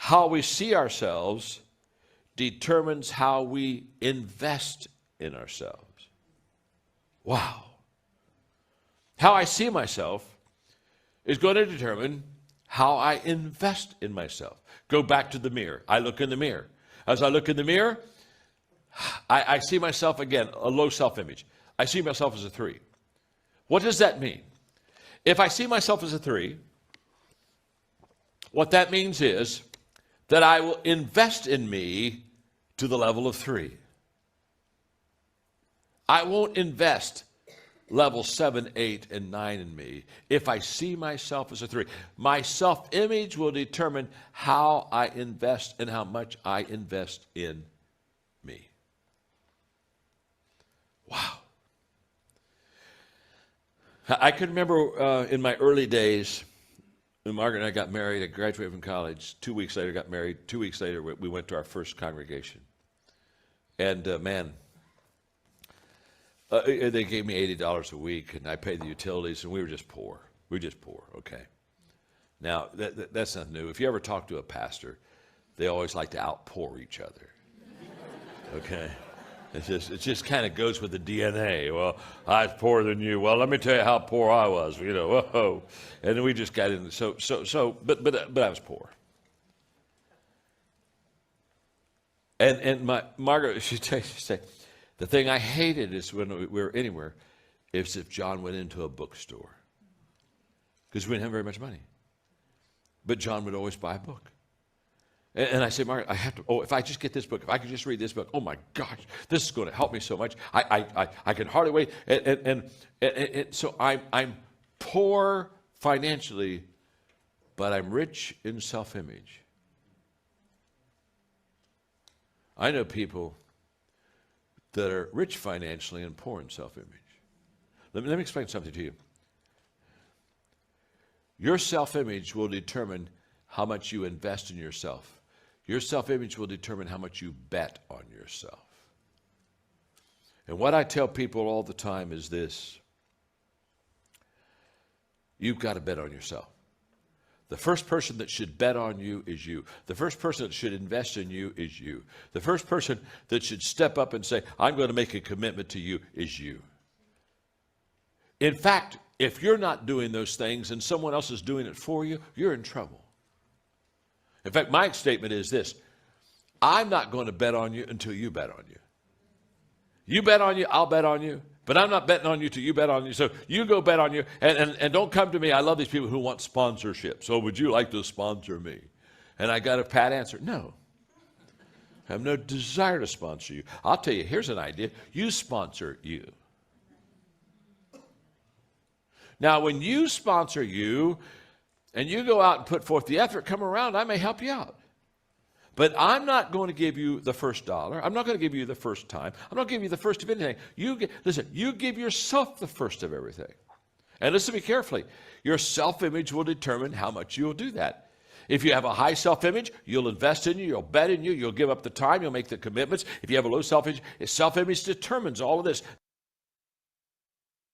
how we see ourselves determines how we invest in ourselves. Wow. How I see myself is going to determine how I invest in myself. Go back to the mirror. I look in the mirror. As I look in the mirror, I see myself, again, a low self-image. I see myself as a 3. What does that mean? If I see myself as a 3, what that means is that I will invest in me to the level of 3. I won't invest level 7, 8, and 9 in me if I see myself as a 3. My self-image will determine how I invest and how much I invest in me. Wow. I can remember in my early days, when Margaret and I got married, I graduated from college. 2 weeks later, got married. 2 weeks later, we went to our first congregation. And they gave me $80 a week, and I paid the utilities, and we were just poor. We were just poor, okay? Now, that's not new. If you ever talk to a pastor, they always like to outpour each other, okay? It just kind of goes with the DNA. Well, I was poorer than you. Well, let me tell you how poor I was, you know. Whoa. And then we just got in. But I was poor. And my Margaret, she'd say, the thing I hated is when we were anywhere, is if John went into a bookstore, because we didn't have very much money. But John would always buy a book. And I say, Margaret, I have to, if I just get this book, if I could just read this book, oh my gosh, this is going to help me so much. I can hardly wait. And so I'm poor financially, but I'm rich in self-image. I know people that are rich financially and poor in self-image. Let me explain something to you. Your self-image will determine how much you invest in yourself. Your self-image will determine how much you bet on yourself. And what I tell people all the time is this. You've got to bet on yourself. The first person that should bet on you is you. The first person that should invest in you is you. The first person that should step up and say, I'm going to make a commitment to you is you. In fact, if you're not doing those things and someone else is doing it for you, you're in trouble. In fact, my statement is this. I'm not going to bet on you until you bet on you. You bet on you, I'll bet on you. But I'm not betting on you till you bet on you. So you go bet on you. And don't come to me. I love these people who want sponsorship. So would you like to sponsor me? And I got a pat answer. No. I have no desire to sponsor you. I'll tell you, here's an idea. You sponsor you. Now, when you sponsor you, and you go out and put forth the effort, come around, I may help you out. But I'm not going to give you the first dollar. I'm not going to give you the first time. I'm not going to give you the first of anything. Listen, you give yourself the first of everything. And listen to me carefully. Your self-image will determine how much you'll do that. If you have a high self-image, you'll invest in you, you'll bet in you, you'll give up the time, you'll make the commitments. If you have a low self-image determines all of this.